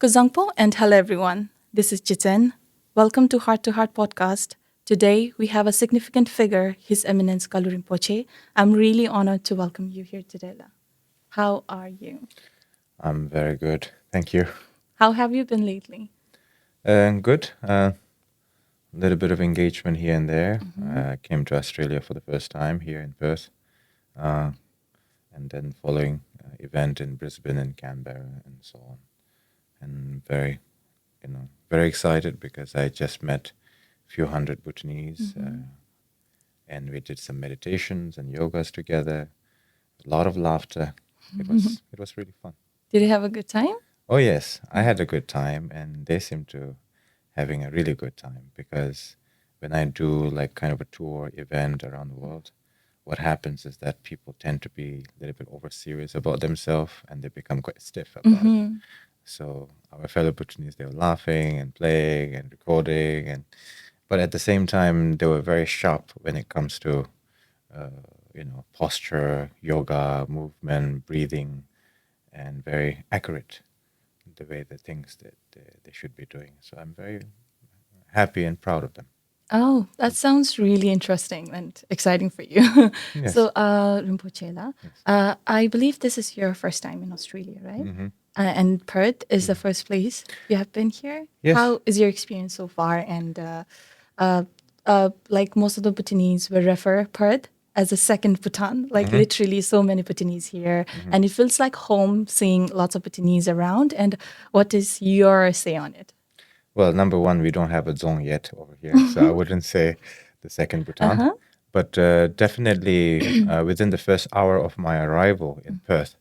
Kuzangpo and hello everyone. This is Jiten. Welcome to Heart podcast. Today we have a significant figure, His Eminence Kalu Rinpoche. I'm really honored to welcome you here today. How are you? I'm very good. Thank you. How have you been lately? Good. A little bit of engagement here and there. I came to Australia for the first time here in Perth. And then following event in Brisbane and Canberra and so on. And very excited because I just met a few hundred Bhutanese and we did some meditations and yogas together. A lot of laughter. It was really fun. Did you have a good time? Oh yes, I had a good time, and they seem to having a really good time because when I do like kind of a tour event around the world, what happens is that people tend to be a little bit over serious about themselves and they become quite stiff about it. So our fellow Bhutanese, they were laughing and playing and recording, but at the same time, they were very sharp when it comes to posture, yoga, movement, breathing, and very accurate the way the things that they should be doing. So I'm very happy and proud of them. Oh, that sounds really interesting and exciting for you. Yes. So, Rinpoche, I believe this is your first time in Australia, right? And Perth is the first place you have been here. Yes. How is your experience so far? And like most of the Bhutanese will refer Perth as a second Bhutan, like literally so many Bhutanese here. And it feels like home seeing lots of Bhutanese around. And what is your say on it? Well, number one, we don't have a zone yet over here, so I wouldn't say the second Bhutan. But definitely within the first hour of my arrival in Perth,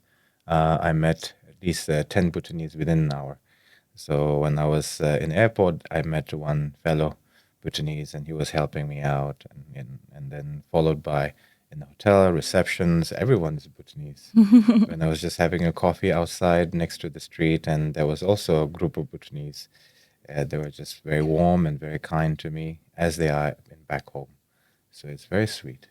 I met at least 10 Bhutanese within an hour. So when I was in airport, I met one fellow Bhutanese, and he was helping me out, and then followed by in the hotel receptions, everyone's Bhutanese. When I was just having a coffee outside next to the street, and there was also a group of Bhutanese. They were just very warm and very kind to me, as they are back home. So it's very sweet.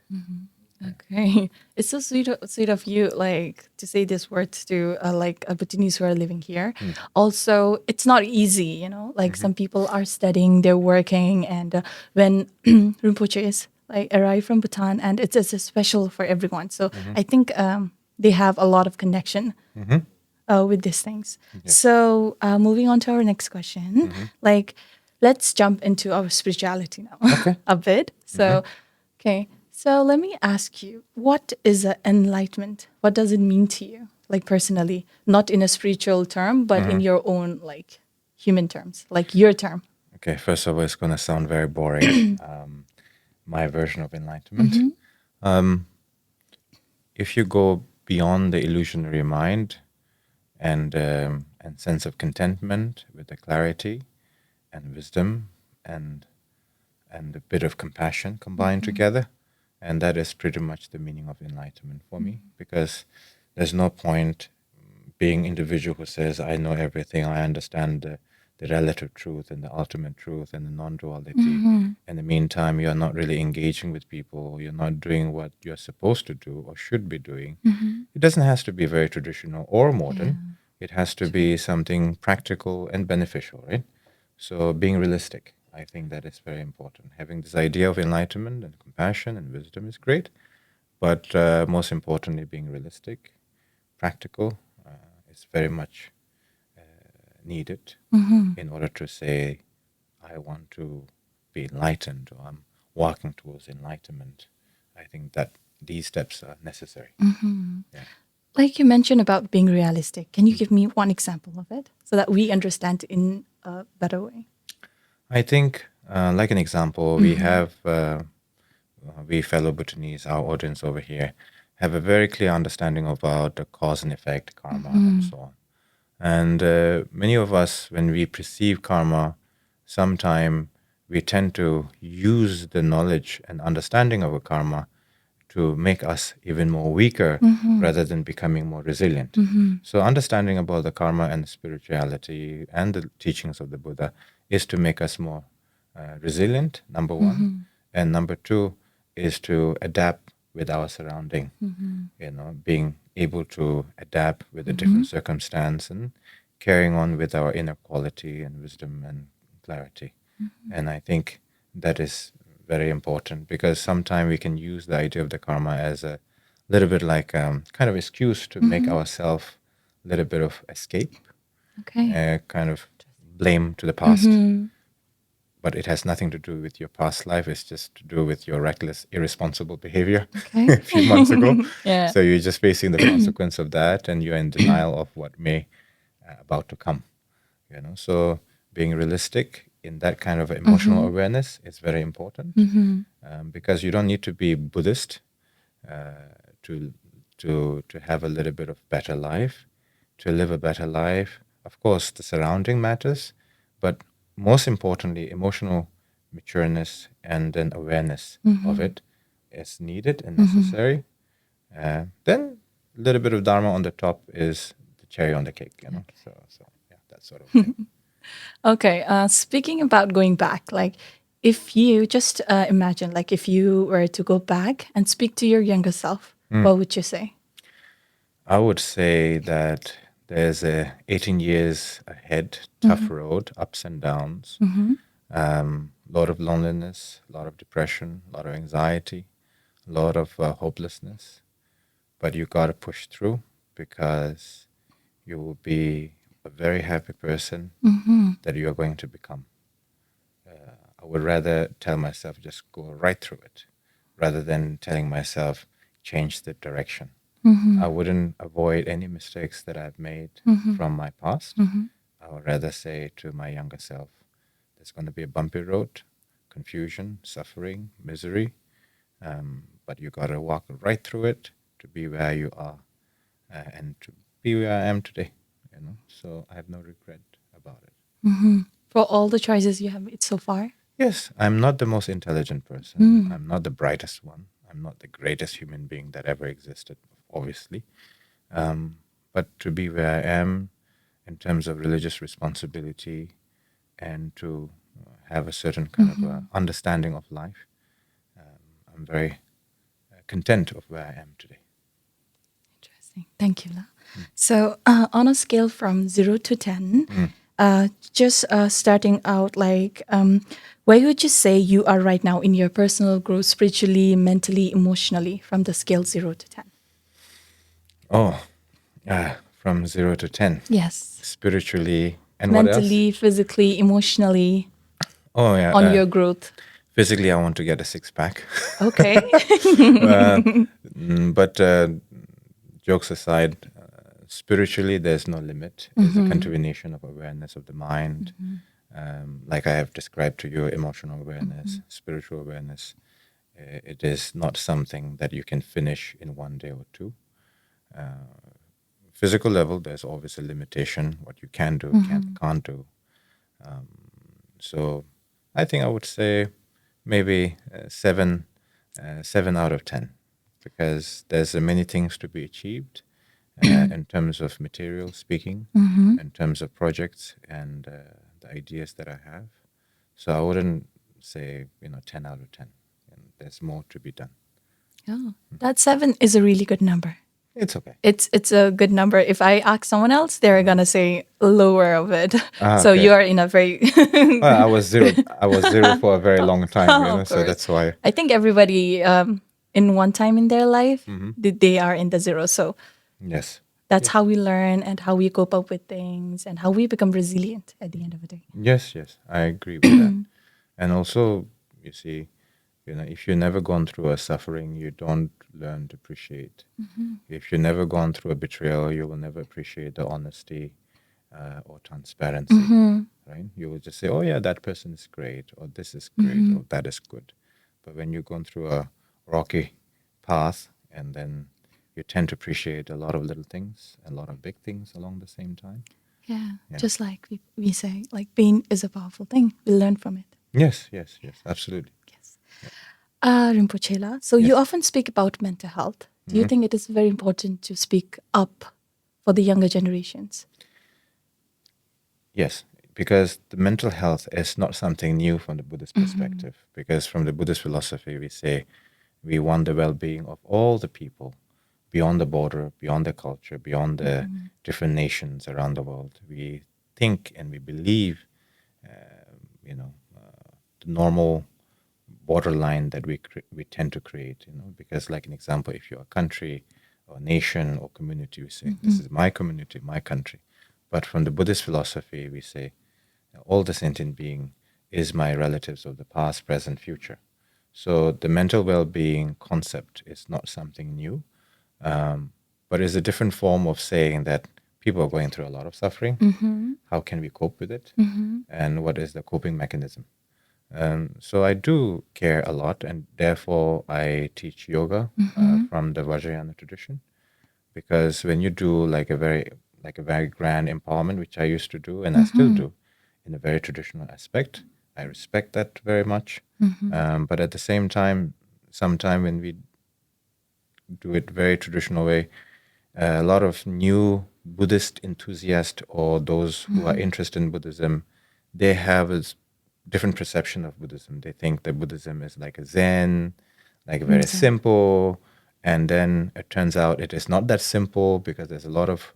Okay, it's so sweet of you, like to say these words to like Bhutanese who are living here. Also, it's not easy, Like some people are studying, they're working, and when Rinpoche is like arrive from Bhutan, and it's special for everyone. So I think they have a lot of connection with these things. Yeah. So moving on to our next question, like let's jump into our spirituality now Okay. a bit. So, okay. So let me ask you, what is enlightenment? What does it mean to you, like personally, not in a spiritual term, but in your own like human terms, like your term? Okay, first of all, it's going to sound very boring. My version of enlightenment. If you go beyond the illusionary mind and sense of contentment with the clarity and wisdom and a bit of compassion combined together, and that is pretty much the meaning of enlightenment for me, because there's no point being individual who says, I know everything, I understand the relative truth and the ultimate truth and the non-duality. In the meantime, you're not really engaging with people, you're not doing what you're supposed to do or should be doing. It doesn't have to be very traditional or modern. It has to be something practical and beneficial, right? So being realistic, I think that is very important. Having this idea of enlightenment and compassion and wisdom is great, but most importantly, being realistic, practical, is very much needed in order to say, I want to be enlightened, or I'm walking towards enlightenment. I think that these steps are necessary. Yeah. Like you mentioned about being realistic, can you give me one example of it so that we understand in a better way? I think, like an example, we have, we fellow Bhutanese, our audience over here, have a very clear understanding about the cause and effect, karma, and so on. And many of us, when we perceive karma, sometime we tend to use the knowledge and understanding of a karma to make us even more weaker rather than becoming more resilient. So understanding about the karma and the spirituality and the teachings of the Buddha is to make us more resilient, number one. And number two is to adapt with our surrounding, being able to adapt with a different circumstance and carrying on with our inner quality and wisdom and clarity. And I think that is very important, because sometimes we can use the idea of the karma as a little bit like kind of excuse to make ourselves a little bit of escape, Okay. kind of blame to the past. But it has nothing to do with your past life. It's just to do with your reckless, irresponsible behavior Okay. a few months ago. Yeah. So you're just facing the consequence of that, and you're in denial of what may about to come. So being realistic in that kind of emotional awareness is very important, because you don't need to be Buddhist to have a little bit of better life, to live a better life. Of course, the surrounding matters, but most importantly, emotional matureness and then awareness of it is needed and necessary. Then a little bit of dharma on the top is the cherry on the cake. So yeah, that sort of thing. Okay. Speaking about going back, like if you just imagine, like if you were to go back and speak to your younger self, what would you say? I would say that there's 18 years ahead, tough road, ups and downs, lot of loneliness, a lot of depression, a lot of anxiety, a lot of hopelessness. But you got to push through, because you will be a very happy person that you are going to become. I would rather tell myself just go right through it, rather than telling myself change the direction. I wouldn't avoid any mistakes that I've made from my past. I would rather say to my younger self, there's going to be a bumpy road, confusion, suffering, misery, but you got to walk right through it to be where you are, and to be where I am today. So I have no regret about it. For all the choices you have made so far? Yes, I'm not the most intelligent person. I'm not the brightest one. I'm not the greatest human being that ever existed, obviously. But to be where I am in terms of religious responsibility, and to have a certain kind of understanding of life, I'm very content of where I am today. Interesting. Thank you, La. So on a scale from 0 to 10, just starting out, like where would you say you are right now in your personal growth, spiritually, mentally, emotionally, from the scale 0 to 10? Oh, from 0 to 10. Yes. Spiritually, and Mentally, what else? physically, emotionally, Oh, yeah. on your growth. Physically, I want to get a six-pack. Okay. But jokes aside, spiritually, there's no limit. It's a continuation of awareness of the mind. Like I have described to you, emotional awareness, spiritual awareness. It is not something that you can finish in one day or two. Physical level, there's always a limitation, what you can do, can't do. So I think I would say maybe 7 out of 10, because there's many things to be achieved in terms of material speaking, in terms of projects and the ideas that I have. So I wouldn't say 10 out of 10. And there's more to be done. Oh, that 7 is a really good number. It's okay. It's a good number. If I ask someone else, they're gonna say lower of it. So Okay. you are in a very. Well, I was zero. I was zero for a very long time, Of so course. that's why. I think everybody, in one time in their life, they are in the 0. So Yes. that's how we learn and how we cope up with things and how we become resilient at the end of the day. Yes, I agree with that. And also, you see, if you've never gone through a suffering, you don't learn to appreciate. If you've never gone through a betrayal, you will never appreciate the honesty or transparency, right? You will just say, oh yeah, that person is great, or this is great, or that is good. But when you've gone through a rocky path, and then you tend to appreciate a lot of little things, a lot of big things along the same time. Yeah. Just like we say, like pain is a powerful thing. We learn from it. Yes, absolutely. Yes. Rinpoche, so you often speak about mental health. Do you think it is very important to speak up for the younger generations? Yes, because the mental health is not something new from the Buddhist perspective. Because from the Buddhist philosophy, we say we want the well-being of all the people, beyond the border, beyond the culture, beyond the different nations around the world. We think and we believe, the normal borderline that we tend to create, because like an example, if you're a country or nation or community, we say, this is my community, my country. But from the Buddhist philosophy, we say, all the sentient being is my relatives of the past, present, future. So the mental well-being concept is not something new, but is a different form of saying that people are going through a lot of suffering. How can we cope with it? And what is the coping mechanism? So I do care a lot, and therefore I teach yoga from the Vajrayana tradition, because when you do like a very grand empowerment, which I used to do and I still do in a very traditional aspect, I respect that very much. But at the same time, sometime when we do it very traditional way, a lot of new Buddhist enthusiasts or those who are interested in Buddhism, they have a different perception of Buddhism. They think that Buddhism is like a Zen, like very simple. And then it turns out it is not that simple, because there's a lot of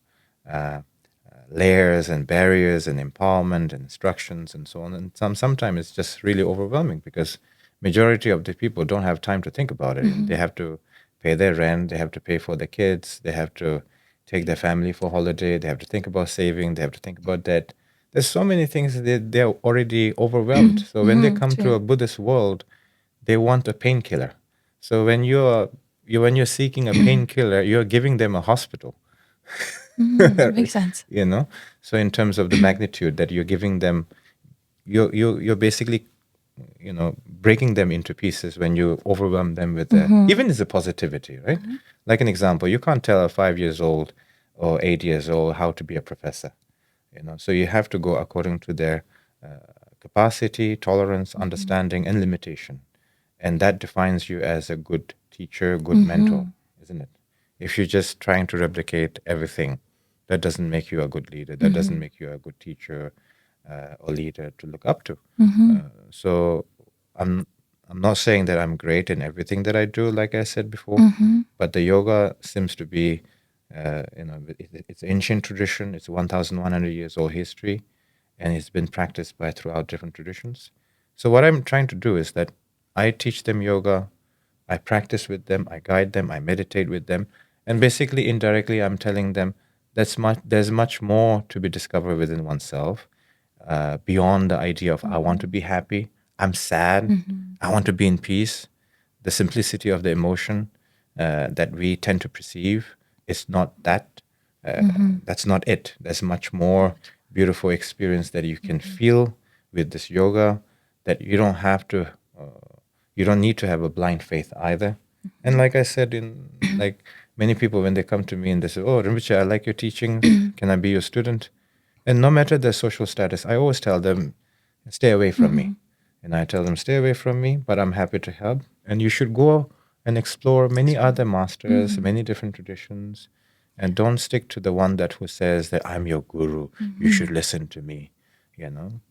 layers and barriers and empowerment and instructions and so on. And sometimes it's just really overwhelming, because majority of the people don't have time to think about it. They have to pay their rent, they have to pay for their kids, they have to take their family for holiday, they have to think about saving, they have to think about debt. There's so many things that they're already overwhelmed. So when they come to a Buddhist world, they want a painkiller. So when you're seeking a painkiller, you're giving them a hospital. Makes sense. So in terms of the magnitude that you're giving them, you're basically breaking them into pieces when you overwhelm them with even as a positivity, right? Like an example, you can't tell a 5 years old or 8 years old how to be a professor. So you have to go according to their capacity, tolerance, understanding, and limitation, and that defines you as a good teacher, good mentor, isn't it? If you're just trying to replicate everything, that doesn't make you a good leader. That doesn't make you a good teacher or leader to look up to. So I'm not saying that I'm great in everything that I do, like I said before, but the yoga seems to be, it's ancient tradition. It's 1,100 years old history, and it's been practiced by throughout different traditions. So what I'm trying to do is that I teach them yoga, I practice with them, I guide them, I meditate with them, and basically indirectly I'm telling them there's much more to be discovered within oneself, beyond the idea of I want to be happy, I'm sad, I want to be in peace. The simplicity of the emotion that we tend to perceive is not that. That's not it. There's much more beautiful experience that you can feel with this yoga, that you don't have to. You don't need to have a blind faith either. And like I said, like many people, when they come to me and they say, "Oh, Rinpoche, I like your teachings. Can I be your student?" And no matter their social status, I always tell them, "Stay away from me." And I tell them, "Stay away from me, but I'm happy to help. And you should go and explore many other masters, many different traditions, and don't stick to the one who says that I'm your guru. You should listen to me,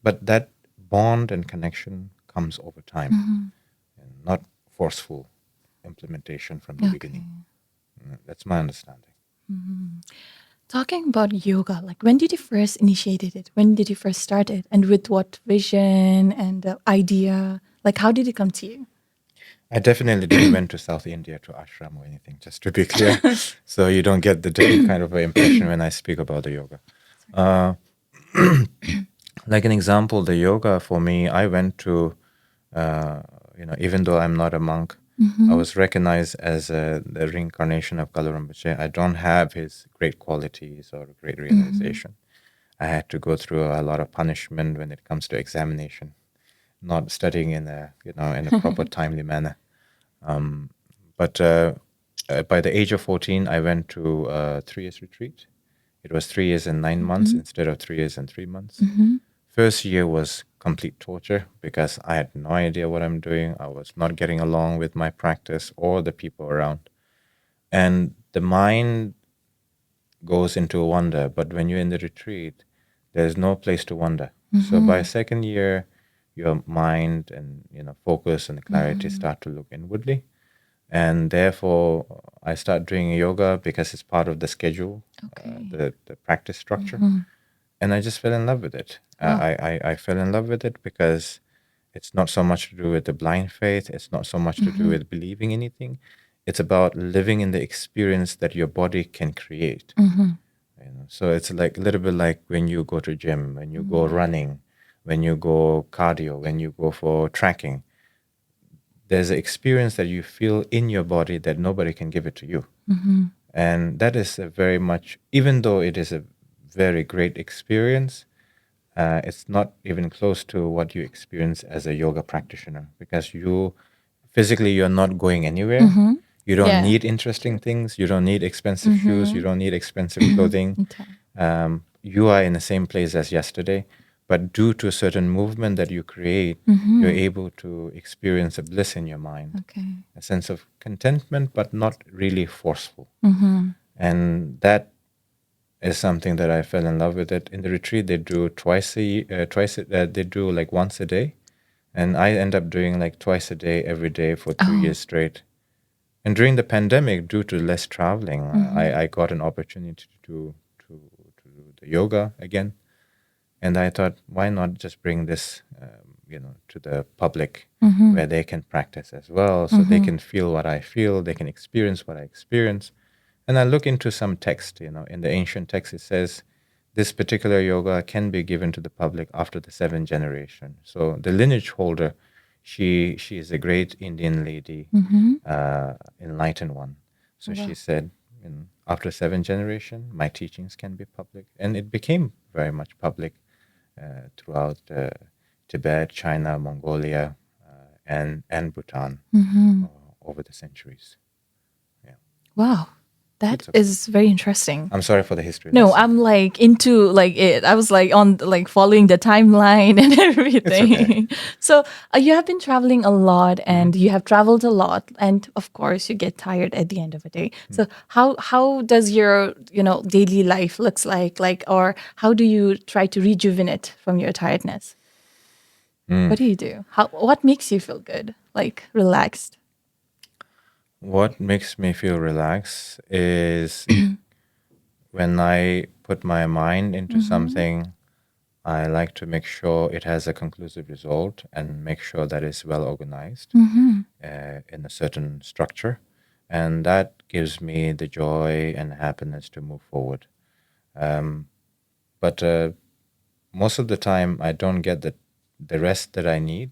But that bond and connection comes over time, and not forceful implementation from the beginning. That's my understanding. Talking about yoga, like when did you first initiated it? When did you first start it? And with what vision and idea? Like how did it come to you? I definitely didn't went to South India to ashram or anything, just to be clear. So you don't get the different kind of impression when I speak about the yoga. Like an example, the yoga for me, I went to, even though I'm not a monk, I was recognized as the reincarnation of Kalu Rinpoche. I don't have his great qualities or great realization. I had to go through a lot of punishment when it comes to examination, not studying in a proper timely manner. But by the age of 14, I went to a 3 years retreat. It was 3 years and 9 months instead of 3 years and 3 months. First year was complete torture because I had no idea what I'm doing. I was not getting along with my practice or the people around. And the mind goes into wonder, but when you're in the retreat, there's no place to wonder. So by second year, your mind and focus and clarity start to look inwardly. And therefore, I start doing yoga because it's part of the schedule, Okay. the practice structure. Mhm. And I just fell in love with it. Wow. I fell in love with it because it's not so much to do with the blind faith. It's not so much to do with believing anything. It's about living in the experience that your body can create. Mhm. So it's like a little bit like when you go to gym, when you go running, when you go cardio, when you go for tracking. There's an experience that you feel in your body that nobody can give it to you. Mhm. And that is a very much, even though it is a very great experience, it's not even close to what you experience as a yoga practitioner, because you physically you're not going anywhere. Mhm. You don't Yeah. need interesting things. You don't need expensive shoes. You don't need expensive clothing. Okay. You are in the same place as yesterday, but due to a certain movement that you create, you're able to experience a bliss in your mind, Okay. a sense of contentment, but not really forceful. Mhm. And that is something that I fell in love with. It in the retreat they do they do like once a day, and I end up doing like twice a day every day for 2 years Oh. straight. And during the pandemic, due to less traveling, I got an opportunity to do the yoga again, and I thought, why not just bring this, to the public, where they can practice as well, so they can feel what I feel, they can experience what I experience. And I look into some text, in the ancient text, it says this particular yoga can be given to the public after the seventh generation. So the lineage holder, she is a great Indian lady, enlightened one. So she Wow. said, after seventh generation, my teachings can be public, and it became very much public throughout Tibet, China, Mongolia, and Bhutan over the centuries. Yeah, Wow. That it's okay. is very interesting. I'm sorry for the history No, lesson. I'm like into like it. I was like on like following the timeline and It's okay. everything. So you have been traveling a lot, and you have traveled a lot, and of course you get tired at the end of the day. So how does your daily life looks like, or how do you try to rejuvenate from your tiredness? What do you do? What makes you feel good, like relaxed? What makes me feel relaxed is when I put my mind into something, I like to make sure it has a conclusive result and make sure that it's well organized in a certain structure. And that gives me the joy and happiness to move forward. But most of the time, I don't get the rest that I need,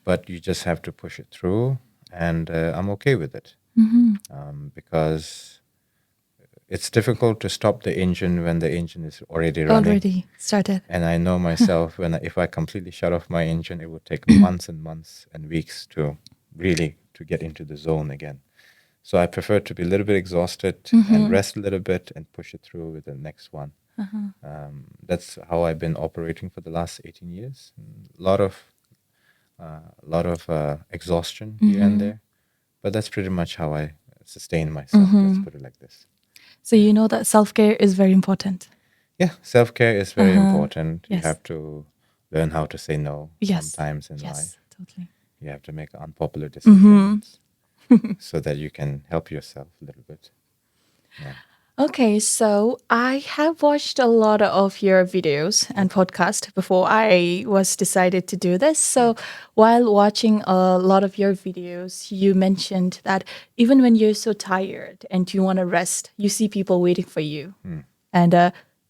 but you just have to push it through, and I'm okay with it, because it's difficult to stop the engine when the engine is already running. Already started. And I know myself, if I completely shut off my engine, it would take months and months and weeks to really to get into the zone again. So I prefer to be a little bit exhausted and rest a little bit and push it through with the next one. That's how I've been operating for the last 18 years. A lot of exhaustion here and there, but that's pretty much how I sustain myself. Let's put it like this. So you know that self-care is very important. Yeah, self-care is very important. You Yes. have to learn how to say no Yes. sometimes in Yes. life. Totally. You have to make unpopular decisions so that you can help yourself a little bit. Yeah. Okay, so I have watched a lot of your videos and podcast before I was decided to do this. So while watching a lot of your videos, you mentioned that even when you're so tired and you want to rest, you see people waiting for you. And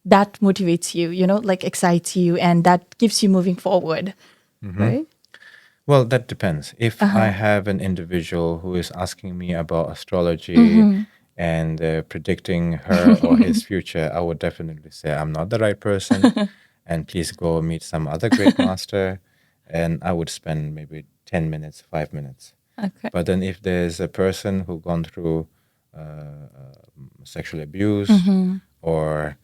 that motivates you, like excites you, and that keeps you moving forward, right? Well, that depends. If I have an individual who is asking me about astrology and predicting her or his future, I would definitely say I'm not the right person, and please go meet some other great master. And I would spend maybe 10 minutes, 5 minutes. Okay. But then if there's a person who gone through sexual abuse or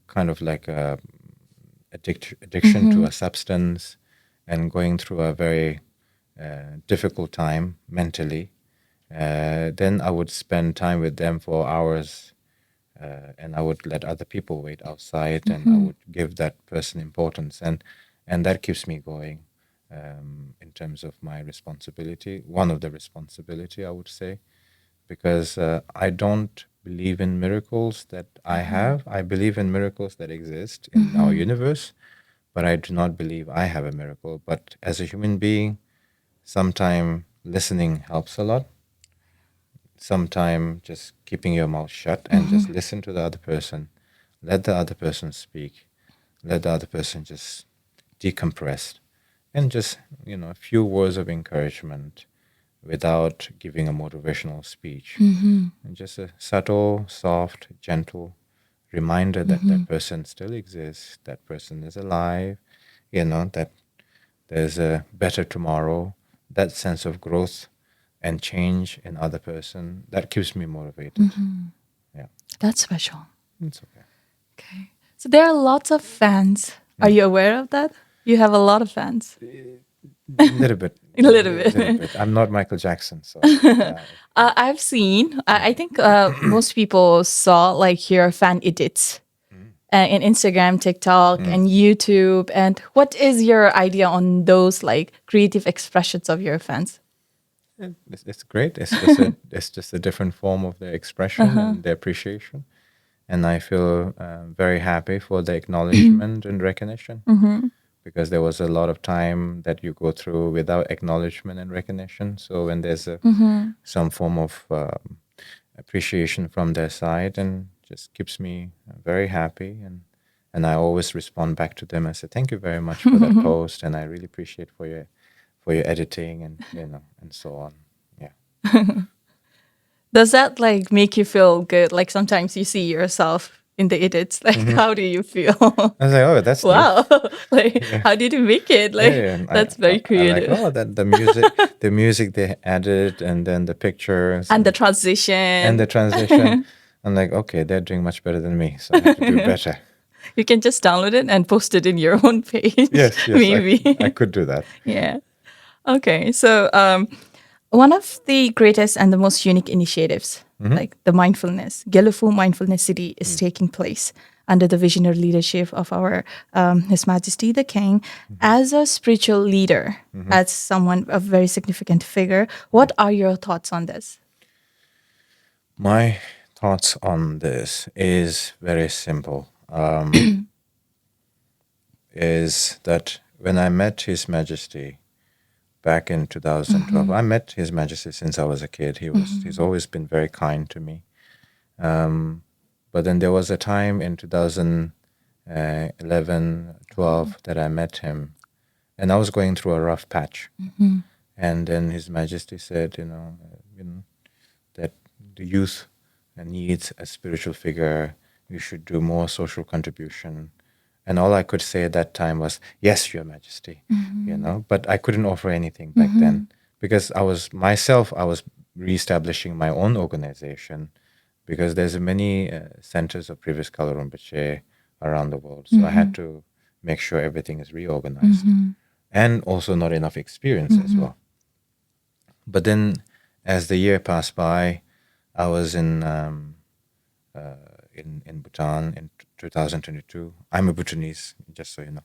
kind of like a addiction to a substance and going through a very difficult time mentally, then I would spend time with them for hours, and I would let other people wait outside, and I would give that person importance, and that keeps me going. in terms of my responsibility, one of the responsibility, I would say, because I don't believe in miracles that I have. I believe in miracles that exist in our universe, but I do not believe I have a miracle. But as a human being, sometimes listening helps a lot. Sometimes just keeping your mouth shut and just listen to the other person. Let the other person speak. Let the other person just decompress. And just, a few words of encouragement without giving a motivational speech. And just a subtle, soft, gentle reminder that that person still exists, that person is alive, that there's a better tomorrow, that sense of growth and change in other person, that keeps me motivated. Yeah, That's special. it's okay. Okay. So there are lots of fans. Are you aware of that? You have a lot of fans. A little bit. A little bit. I'm not Michael Jackson, so I've seen, I think most people saw like your fan edits in Instagram, TikTok, and YouTube. And what is your idea on those like creative expressions of your fans? it's great. It's just a different form of their expression and their appreciation. And I feel very happy for the acknowledgement and recognition, because there was a lot of time that you go through without acknowledgement and recognition. So when there's some form of appreciation from their side, and just keeps me very happy, and I always respond back to them and say thank you very much for that post, and I really appreciate for your editing, and and so on. Yeah. Does that like make you feel good? Like sometimes you see yourself in the edits. Like how do you feel? I was like, oh, that's wow. Like how did you make it? Like and that's very creative. I like, oh, that the music they added, and then the pictures and the transition. I'm like, okay, they're doing much better than me, so I have to do better. You can just download it and post it in your own page. Yes, maybe. I could do that. Yeah. Okay. So one of the greatest and the most unique initiatives, like the mindfulness, Gelufu Mindfulness City is taking place under the visionary leadership of our His Majesty the King. As a spiritual leader, as someone, a very significant figure, what are your thoughts on this? My thoughts on this is very simple. Is that when I met His Majesty back in 2012, I met His Majesty since I was a kid. He's always been very kind to me. But then there was a time in 2011, 12 that I met him, and I was going through a rough patch. And then His Majesty said, that the youth needs a spiritual figure. You should do more social contribution. And all I could say at that time was, yes, Your Majesty, but I couldn't offer anything back then, because I was reestablishing my own organization, because there's many centers of previous Kalu Rinpoche around the world. So I had to make sure everything is reorganized, and also not enough experience as well. But then as the year passed by, I was in Bhutan in 2022. I'm a Bhutanese, just so you know.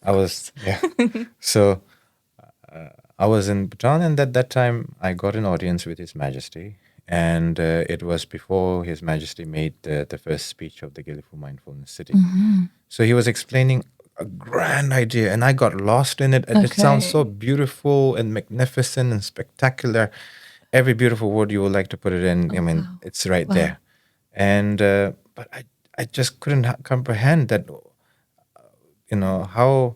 I was So I was in Bhutan, and at that time I got an audience with His Majesty, and it was before His Majesty made the first speech of the Gelufu Mindfulness City. So he was explaining a grand idea, and I got lost in it. And it sounds so beautiful and magnificent and spectacular. Every beautiful word you would like to put it in, it's right there. And but I just couldn't comprehend that. How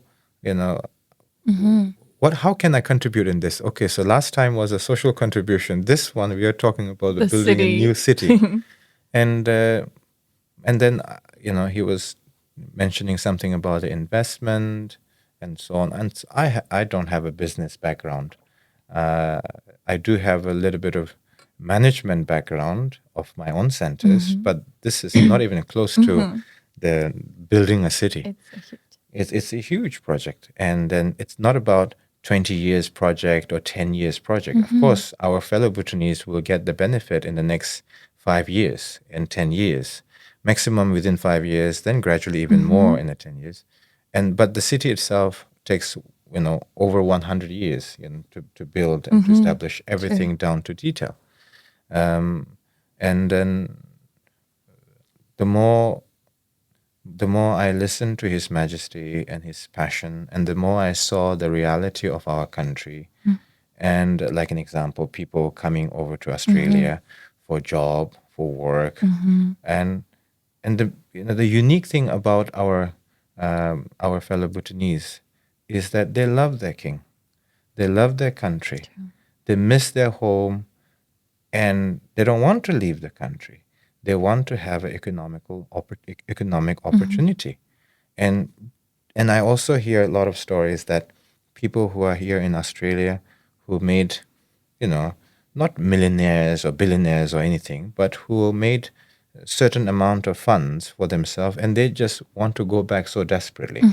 how can I contribute in this? Okay, so last time was a social contribution. This one we are talking about building a new city, and then he was mentioning something about the investment and so on. And I don't have a business background. I do have a little bit of management background of my own centers, but this is not even close to the building a city. It's a huge project, and then it's not about 20 years project or 10 years project. Of course, our fellow Bhutanese will get the benefit in the next 5 years and 10 years, maximum within 5 years, then gradually even more in the 10 years. But the city itself takes over 100 years, to build and to establish everything down to detail. And then the more I listened to His Majesty and his passion, and the more I saw the reality of our country, and like an example, people coming over to Australia for job, for work, and the unique thing about our fellow Bhutanese is that they love their king, they love their country, they miss their home, and they don't want to leave the country. They want to have an economic opportunity. And I also hear a lot of stories that people who are here in Australia who made, not millionaires or billionaires or anything, but who made a certain amount of funds for themselves, and they just want to go back so desperately.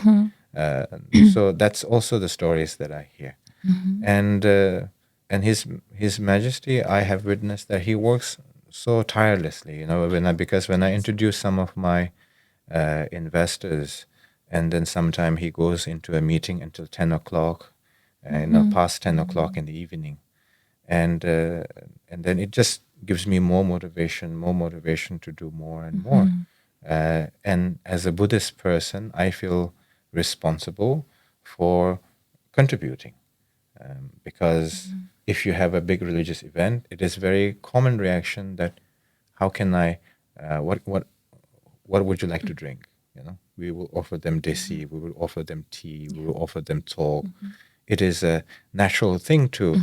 So that's also the stories that I hear. And His Majesty, I have witnessed that he works so tirelessly. Because when I introduce some of my investors, and then sometime he goes into a meeting until 10 o'clock, past 10 o'clock in the evening, and then it just gives me more motivation to do more and more. And as a Buddhist person, I feel responsible for contributing, because if you have a big religious event, it is very common reaction that, how can I, what would you like to drink? We will offer them desi, we will offer them tea, we will offer them talk. It is a natural thing to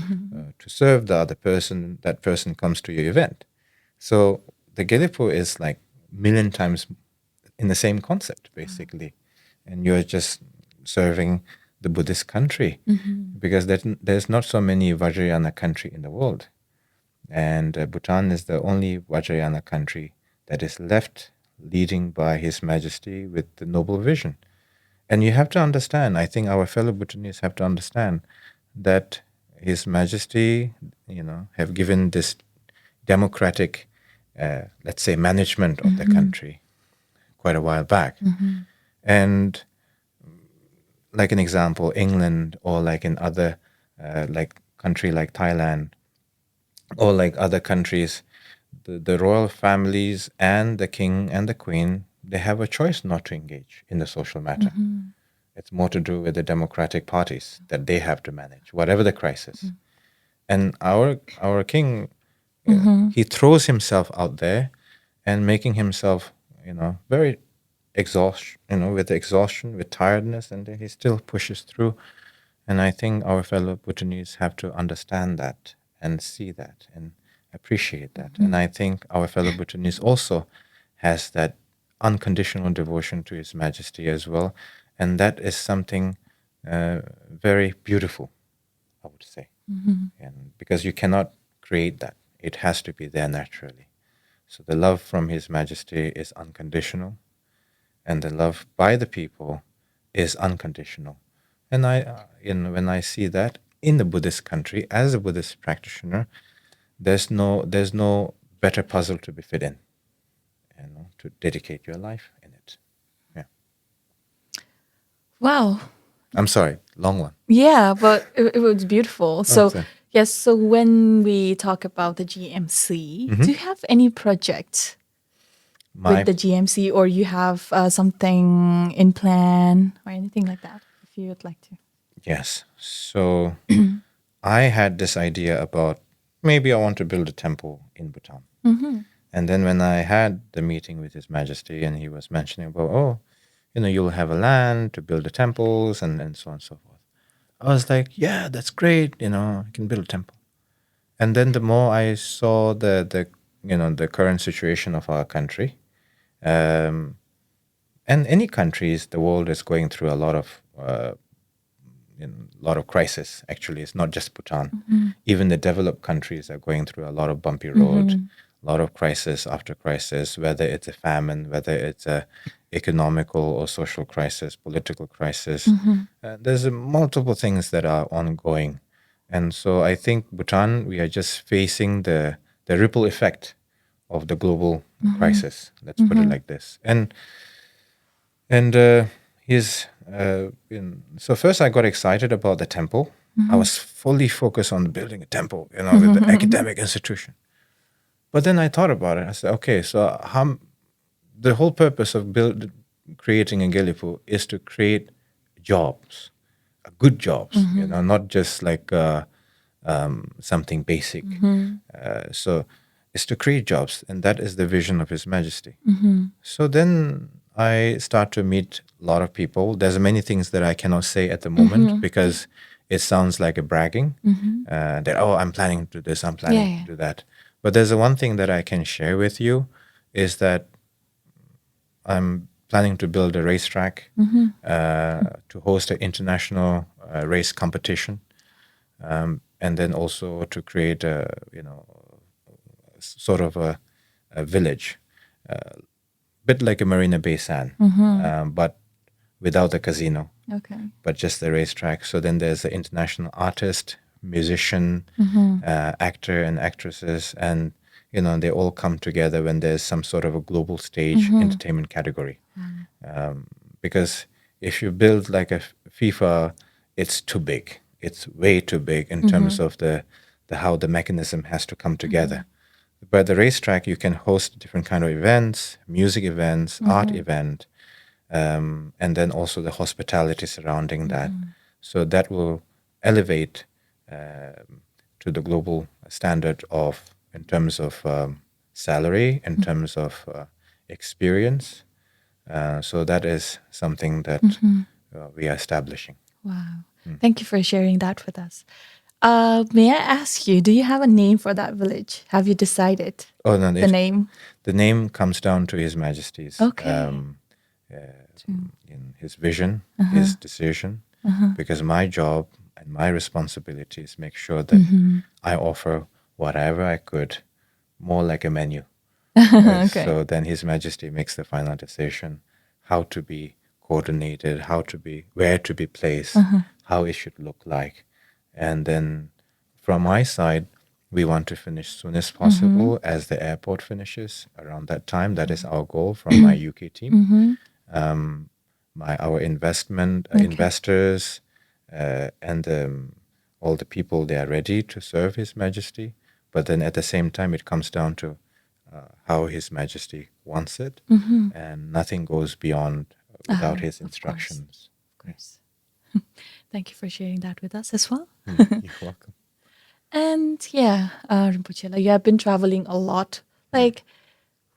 serve the other person. That person comes to your event. So the Gelipo is like million times in the same concept, basically. And you're just serving the Buddhist country, because there's not so many Vajrayana country in the world. And Bhutan is the only Vajrayana country that is left leading by His Majesty with the noble vision. And you have to understand, I think our fellow Bhutanese have to understand that His Majesty, have given this democratic, let's say, management of the country quite a while back. And like an example, England, or like in other, like country like Thailand, or like other countries, the royal families and the king and the queen, they have a choice not to engage in the social matter. It's more to do with the democratic parties that they have to manage, whatever the crisis. And our king, he throws himself out there and making himself, very with exhaustion, with tiredness, and he still pushes through. And I think our fellow Bhutanese have to understand that and see that and appreciate that. And I think our fellow Bhutanese also has that unconditional devotion to His Majesty as well. And that is something very beautiful, I would say. And because you cannot create that, it has to be there naturally. So the love from His Majesty is unconditional, and the love by the people is unconditional. And when I see that in the Buddhist country, as a Buddhist practitioner, there's no better puzzle to be fit in, to dedicate your life in it. Yeah. Wow. I'm sorry, long one. Yeah, but it was beautiful. So Okay. yes, so when we talk about the GMC, do you have any project with the GMC, or you have something in plan or anything like that, if you would like to? Yes. So I had this idea about maybe I want to build a temple in Bhutan. And then when I had the meeting with His Majesty, and he was mentioning about, you'll have a land to build the temples and so on and so forth. I was like, yeah, that's great. I can build a temple. And then the more I saw the current situation of our country, and any countries, the world is going through a lot of crisis. Actually, it's not just Bhutan. Even the developed countries are going through a lot of bumpy road, a lot of crisis after crisis, whether it's a famine, whether it's a economical or social crisis, political crisis. There's multiple things that are ongoing. And so I think Bhutan, we are just facing the ripple effect of the global crisis. Let's put it like this. And His So first I got excited about the temple. I was fully focused on building a temple, with the academic institution. But then I thought about it. I said, okay, so the whole purpose of creating a Gelipu is to create jobs, good jobs, not just like something basic. So it's to create jobs, and that is the vision of His Majesty. So then I start to meet a lot of people. There's many things that I cannot say at the moment because it sounds like a bragging. That, I'm planning to do this, I'm planning to do that. But there's one thing that I can share with you is that I'm planning to build a racetrack to host an international race competition, and then also to create sort of a village, bit like a Marina Bay Sands, but without the casino, but just the racetrack. So then there's an international artist, musician, actor and actresses, and they all come together when there's some sort of a global stage entertainment category. Because if you build like a FIFA, it's too big. It's way too big in terms of the how the mechanism has to come together. But the racetrack, you can host different kind of events, music events, art event, and then also the hospitality surrounding that. So that will elevate to the global standard in terms of salary, in terms of experience. So that is something that we are establishing. Wow. Thank you for sharing that with us. May I ask you, do you have a name for that village? Have you decided No, the name? The name comes down to His Majesty's. In his vision, his decision, because my job and my responsibility is make sure that I offer whatever I could, more like a menu. So then His Majesty makes the final decision, how to be coordinated, where to be placed, how it should look like. And then from my side, we want to finish soon as possible as the airport finishes around that time. That is our goal from my UK team. Our investors and all the people, they are ready to serve His Majesty. But then at the same time, it comes down to how His Majesty wants it, and nothing goes beyond without his instructions. Of course. Thank you for sharing that with us as well. You're welcome. And Rinpoche, you have been traveling a lot.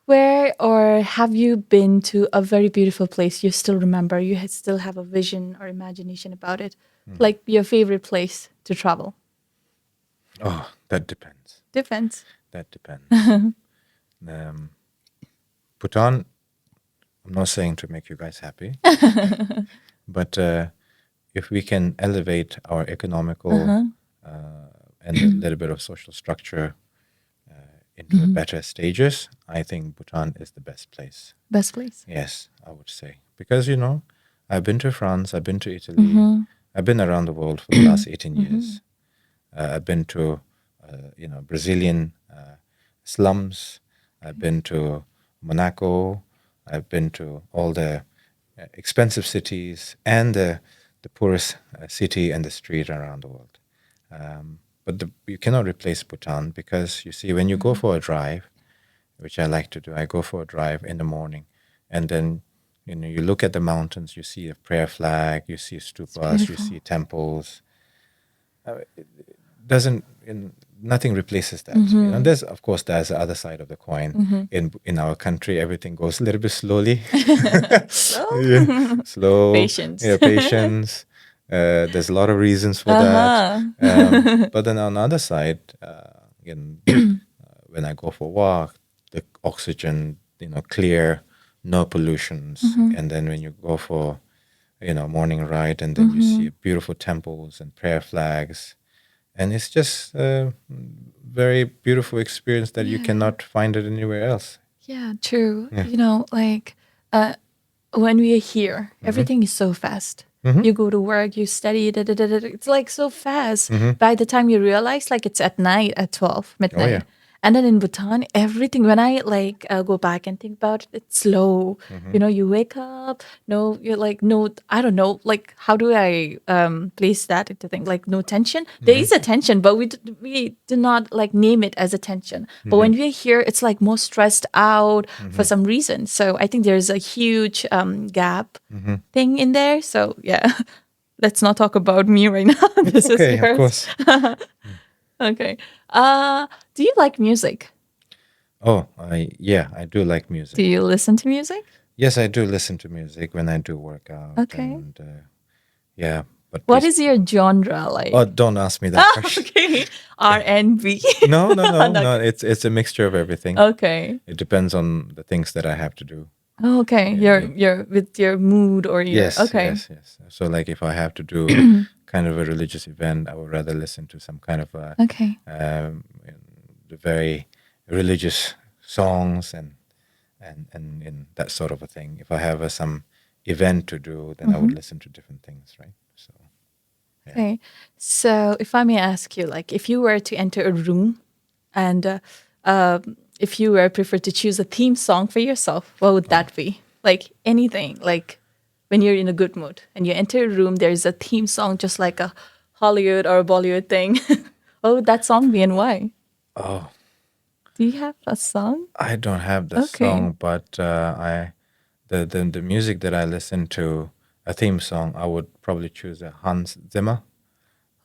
Where or have you been to a very beautiful place you still remember? You still have a vision or imagination about it? Like your favorite place to travel? Oh, that depends. That depends. Bhutan, I'm not saying to make you guys happy, but if we can elevate our economical and a little bit of social structure into better stages, I think Bhutan is the best place. Best place? Yes, I would say. Because, I've been to France, I've been to Italy, I've been around the world for the last 18 years. I've been to, Brazilian slums. I've been to Monaco. I've been to all the expensive cities and the poorest city and the street around the world. But you cannot replace Bhutan because, you see, when you go for a drive, which I like to do, I go for a drive in the morning, and then you look at the mountains, you see a prayer flag, you see stupas, you see temples. Nothing replaces that. There's the other side of the coin. In our country, everything goes a little bit slowly. Slow. Patience. Patience. There's a lot of reasons for that. But then on the other side, when I go for a walk, the oxygen, clear, no pollutions. And then when you go for, morning ride, and then you see beautiful temples and prayer flags. And it's just a very beautiful experience that you cannot find it anywhere else. Yeah, true. Yeah. When we are here, everything is so fast. You go to work, you study, it's like so fast. By the time you realize, it's at night at 12 midnight. And then in Bhutan, everything, when I like go back and think about it, it's slow. You know, you wake up, no, you're like, no, I don't know, like, how do I place that into thing? Like, no tension. There is a tension, but we do not like name it as a tension. But when we're here, it's like more stressed out for some reason. So I think there's a huge gap thing in there. So yeah, let's not talk about me right now. It's This is okay, of yours. course. Okay. Do you like music? Oh, I do like Do music. you listen to music? Yes, I do listen to music when I do work out, Okay. and yeah. But What please, is your genre like? oh, don't ask me that question. Okay. R&B. No, no, no, No, no. okay. It's a mixture of everything. Okay. It depends on the things that I have to do. Okay. You're with your mood or your Yes, okay. yes, yes. So, like, if I have to do kind of a religious event, I would rather listen to some kind of Okay. the very religious songs and that sort of a thing. If I have some event to do, then I would listen to different things, right? So, yeah. Okay. So if I may ask you, like, if you were to enter a room and if you were prefer to choose a theme song for yourself, what would that be? Like anything, like when you're in a good mood and you enter a room, there's a theme song, just like a Hollywood or a Bollywood thing. What would that song be and why? Oh, Do you have a song? I don't have the Okay. song, but the music that I listen to, a theme song, I would probably choose a Hans Zimmer.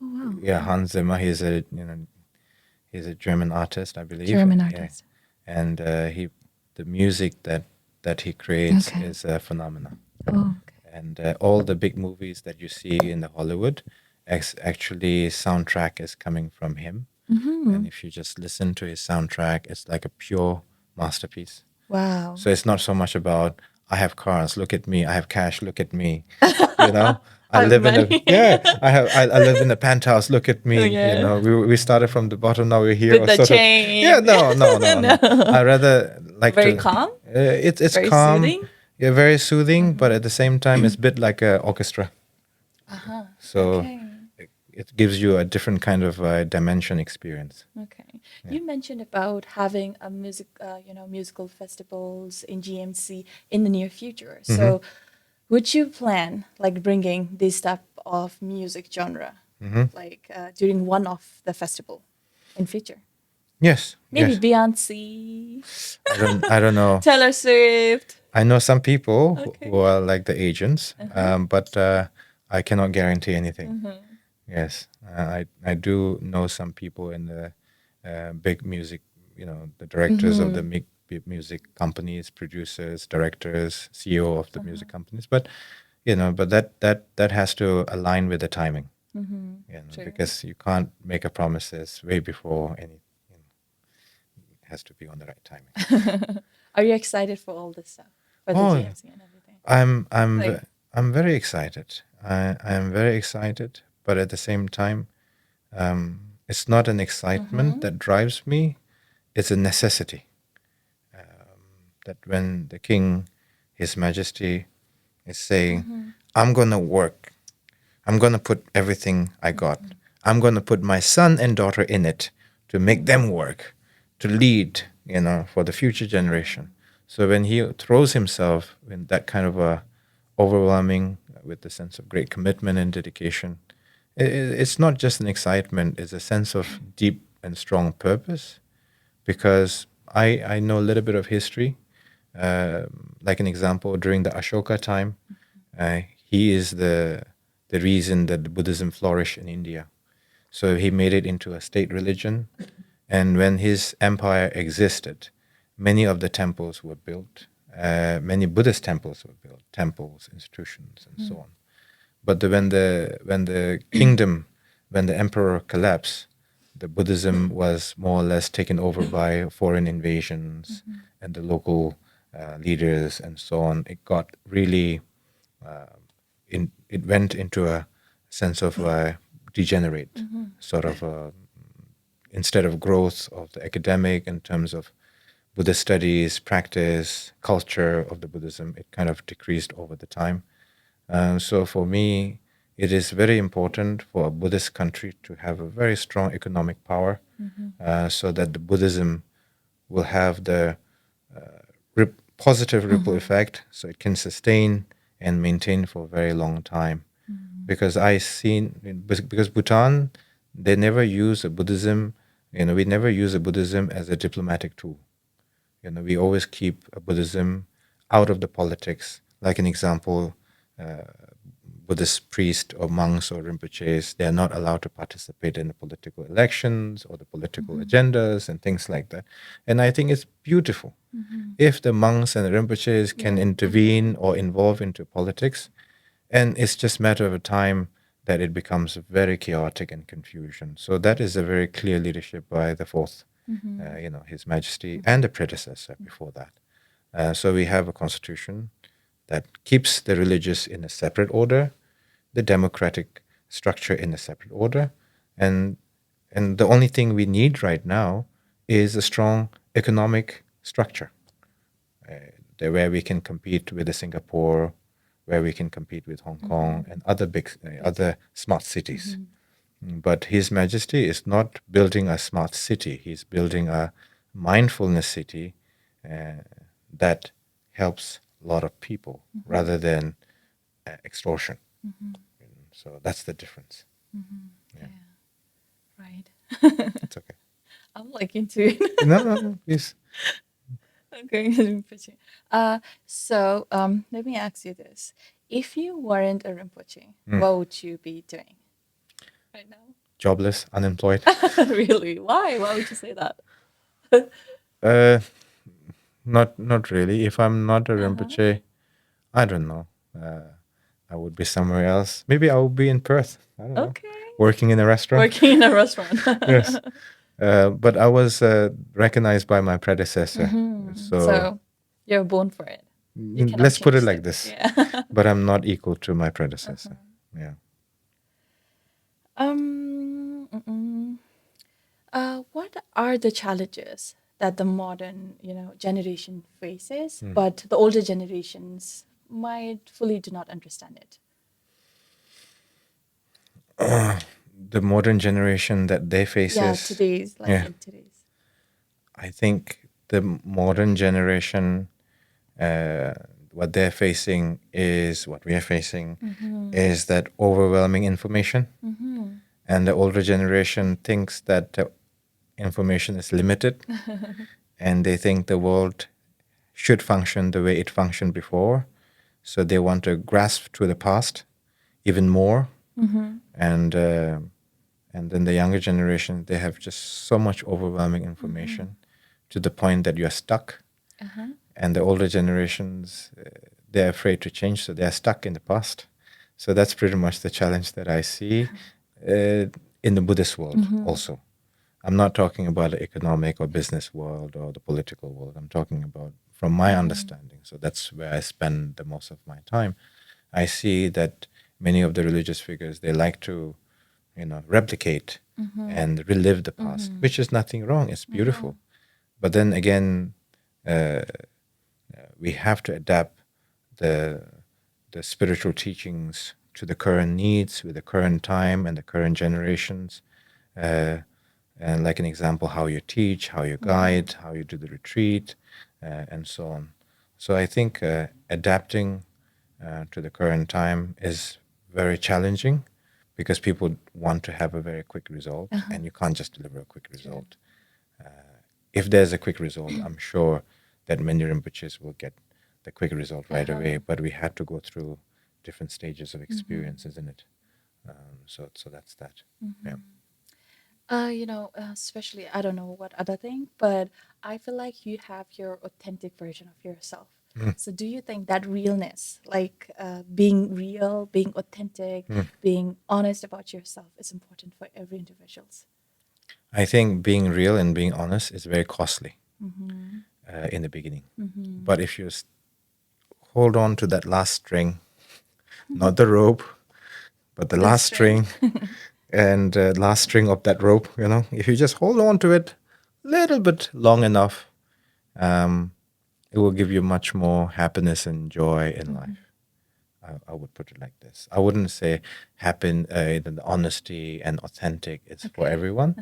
Oh wow. Yeah, Hans Zimmer. He's a German artist, I believe. German Yeah, artist. and the music that he creates Okay. is a phenomenon. Oh, okay. And all the big movies that you see in the Hollywood, actually soundtrack is coming from him. And if you just listen to his soundtrack, it's like a pure masterpiece. Wow. So it's not so much about I have cars, look at me. I have cash, look at me. You know, I Have live in a money. I live in a penthouse. Look at me. You Yeah. know, we started from the bottom. Now we're here. With Or the sort of. chain. Yeah, no. I rather like Very to. calm. It's Very calm. soothing. Yeah, very soothing, but at the same time, it's a bit like an orchestra. Uh-huh. So Okay. it gives you a different kind of dimension experience. Okay. You mentioned about having a musical festivals in GMC in the near future. So, would you plan like bringing this type of music genre, like during one of the festival in future? Yes, Maybe yes. Beyonce, I don't know. Taylor Swift. I know some people Okay. who are like the agents, but I cannot guarantee anything. Yes, I do know some people in the big music, the directors of the big music companies, producers, directors, CEO of the music companies. But but that has to align with the timing, True. because you can't make a promises way before any. It has to be on the right timing. Are you excited for all this stuff for the Oh, GMC and everything? I'm Like, I'm very excited. I am very excited, but at the same time, it's not an excitement that drives me. It's a necessity. That when the king, His Majesty, is saying, "I'm gonna work. I'm gonna put everything I got. I'm gonna put my son and daughter in it to make them work, to lead, for the future generation." So when he throws himself in that kind of a overwhelming, with the sense of great commitment and dedication, it's not just an excitement. It's a sense of deep and strong purpose, because I know a little bit of history. Like an example, during the Ashoka time, he is the reason that Buddhism flourished in India. So he made it into a state religion, and when his empire existed, many of the temples were built. Many Buddhist temples were built, temples, institutions, and so on. But when the kingdom, when the emperor collapsed, the Buddhism was more or less taken over by foreign invasions and the local leaders and so on. It got really, it went into a sense of degenerate, sort of, instead of growth of the academic in terms of Buddhist studies, practice, culture of the Buddhism, it kind of decreased over the time. So for me, it is very important for a Buddhist country to have a very strong economic power, so that the Buddhism will have the positive ripple effect, so it can sustain and maintain for a very long time. Because because Bhutan, they never use a Buddhism. We never use a Buddhism as a diplomatic tool. We always keep a Buddhism out of the politics. Like an example, Buddhist priests or monks or Rinpoches, they are not allowed to participate in the political elections or the political agendas and things like that. And I think it's beautiful. If the monks and the Rinpoches can intervene or involve into politics, and it's just a matter of time that it becomes very chaotic and confusion. So that is a very clear leadership by the fourth, His Majesty and the predecessor before that. So we have a constitution that keeps the religious in a separate order, the democratic structure in a separate order, and the only thing we need right now is a strong economic structure, where we can compete with the Singapore, where we can compete with Hong Kong and other other smart cities. But His Majesty is not building a smart city. He's building a mindfulness city that helps a lot of people rather than extortion. So that's the difference. Yeah. Right. It's okay. I'm like into it. No, please. Okay. So let me ask you this. If you weren't a Rinpoche, what would you be doing right now? Jobless, unemployed. Really? Why? Why would you say that? Not really. If I'm not a Rinpoche, I don't know. I would be somewhere else. Maybe I would be in Perth. I don't know. Okay. Working in a restaurant. Working in a restaurant. Yes. But I was recognized by my predecessor. So you're born for it. You cannot Let's put it change like it. this. Yeah. But I'm not equal to my predecessor. Yeah. What are the challenges that the modern, generation faces, but the older generations might fully do not understand it? The modern generation that they face Yeah, is, today's, in today's. I think the modern generation, what they're facing is what we are facing, is that overwhelming information. And the older generation thinks that information is limited and they think the world should function the way it functioned before. So they want to grasp to the past even more. And then the younger generation, they have just so much overwhelming information to the point that you're stuck. And the older generations, they're afraid to change, so they're stuck in the past. So that's pretty much the challenge that I see in the Buddhist world also. I'm not talking about the economic or business world or the political world. I'm talking about from my understanding. So that's where I spend the most of my time. I see that many of the religious figures, they like to, replicate and relive the past, which is nothing wrong. It's beautiful. But then again, we have to adapt the spiritual teachings to the current needs, with the current time and the current generations. And like an example, how you teach, how you guide, how you do the retreat, and so on. So I think adapting to the current time is very challenging because people want to have a very quick result, and you can't just deliver a quick result. If there's a quick result, I'm sure that many Rinpoches will get the quick result right away, but we had to go through different stages of experience, isn't it? So that's that. Yeah. Especially, I don't know what other thing, but I feel like you have your authentic version of yourself. So do you think that realness, like being real, being authentic, being honest about yourself is important for every individual? I think being real and being honest is very costly in the beginning. But if you hold on to that last string, not the rope, but the last string, and last string of that rope, if you just hold on to it a little bit long enough, it will give you much more happiness and joy in life. I would put it like this. I wouldn't say the honesty and authentic is for everyone,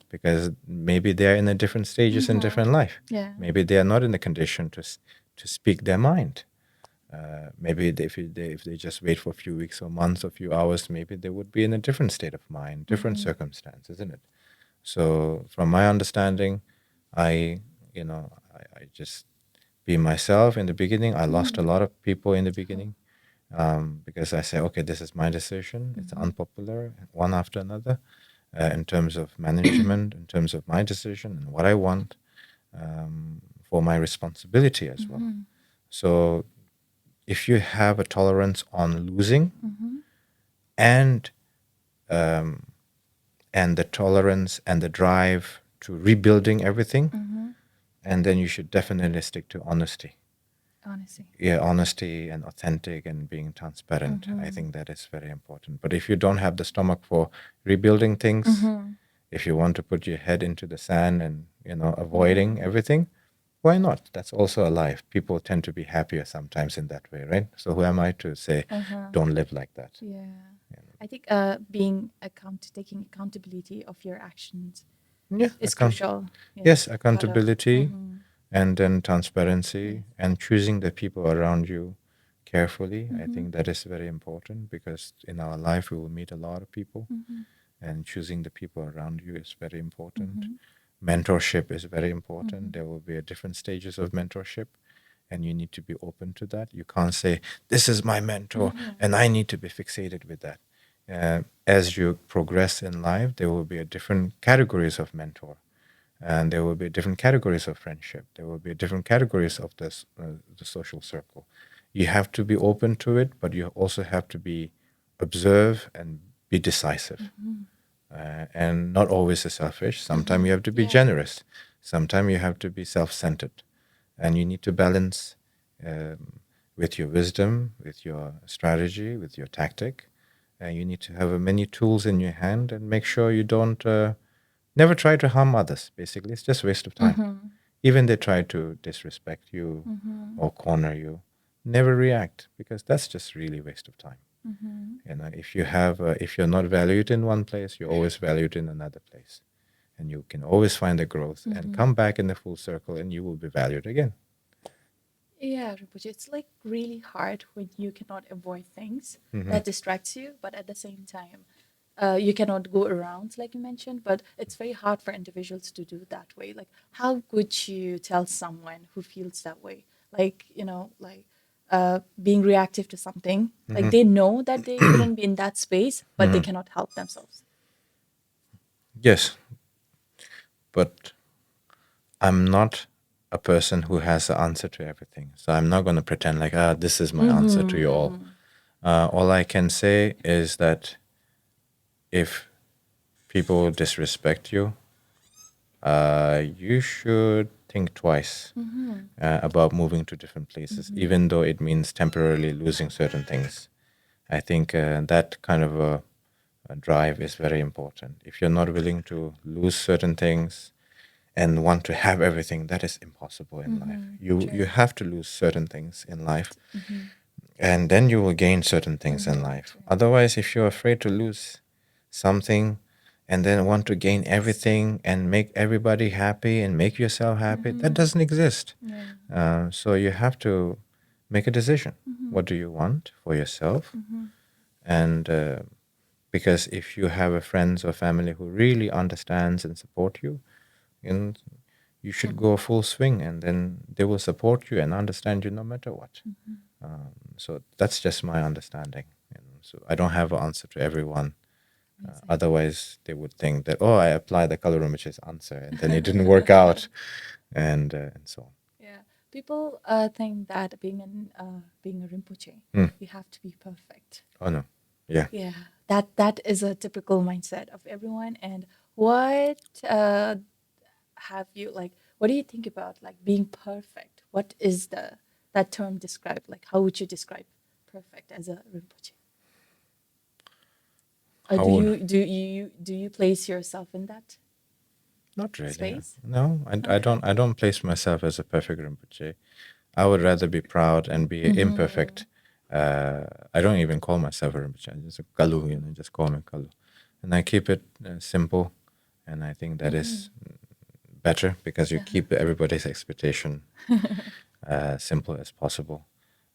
because maybe they're in a different stages in different life. Yeah. Maybe they are not in the condition to speak their mind. Maybe if they just wait for a few weeks or months or a few hours, maybe they would be in a different state of mind, different circumstance, isn't it? So from my understanding, I just be myself in the beginning. I lost a lot of people in the beginning, because I say, okay, this is my decision. It's unpopular, one after another, in terms of management, in terms of my decision and what I want, for my responsibility as well. So if you have a tolerance on losing, and the tolerance and the drive to rebuilding everything, and then you should definitely stick to honesty. Honesty. Yeah, honesty and authentic and being transparent. I think that is very important. But if you don't have the stomach for rebuilding things, if you want to put your head into the sand and avoiding everything, why not? That's also a life. People tend to be happier sometimes in that way, right? So who am I to say don't live like that? Yeah. I think taking accountability of your actions Yeah, is crucial. yes, accountability, and then transparency, and choosing the people around you carefully. I think that is very important, because in our life we will meet a lot of people, and choosing the people around you is very important. Mentorship is very important. There will be different stages of mentorship, and you need to be open to that. You can't say, this is my mentor and I need to be fixated with that. As you progress in life, there will be different categories of mentor, and there will be different categories of friendship. There will be different categories of this, the social circle. You have to be open to it, but you also have to be observe and be decisive, and not always selfish. Sometimes you have to be generous. Sometimes you have to be self-centered, and you need to balance, with your wisdom, with your strategy, with your tactic. And you need to have many tools in your hand, and make sure you don't never try to harm others. Basically, it's just a waste of time. Even they try to disrespect you or corner you, never react, because that's just really waste of time. If if you're not valued in one place, you're always valued in another place, and you can always find the growth and come back in the full circle, and you will be valued again. Yeah, Rinpoche, it's like really hard when you cannot avoid things that distracts you, but at the same time, you cannot go around, like you mentioned. But it's very hard for individuals to do that way. Like, how would you tell someone who feels that way? Like, being reactive to something. Like, they know that they shouldn't be in that space, but they cannot help themselves. Yes, but I'm not a person who has the answer to everything. So I'm not going to pretend like, this is my answer to you all. All I can say is that if people disrespect you, you should think twice about moving to different places, even though it means temporarily losing certain things. I think that kind of a drive is very important. If you're not willing to lose certain things and want to have everything, that is impossible in life. You have to lose certain things in life, and then you will gain certain things in life. Otherwise, if you're afraid to lose something and then want to gain everything and make everybody happy and make yourself happy, that doesn't exist. So you have to make a decision. What do you want for yourself? And because if you have a friends or family who really understands and support you, and you should go full swing, and then they will support you and understand you no matter what. So that's just my understanding. So I don't have an answer to everyone. Otherwise, they would think that, I applied the Kalu Rinpoche's answer and then it didn't work out, and so on. Yeah, people think that being a Rinpoche, you have to be perfect. Oh no, yeah. Yeah, that is a typical mindset of everyone. And what have you like? What do you think about like being perfect? What is that term describe? Like, how would you describe perfect as a Rinpoche? Or do you place yourself in that Not really. space? No, I don't place myself as a perfect Rinpoche. I would rather be proud and be imperfect I don't even call myself a Rinpoche. I just Kalu, just call me Kalu. And I keep it simple. And I think that is better because you keep everybody's expectation simple as possible.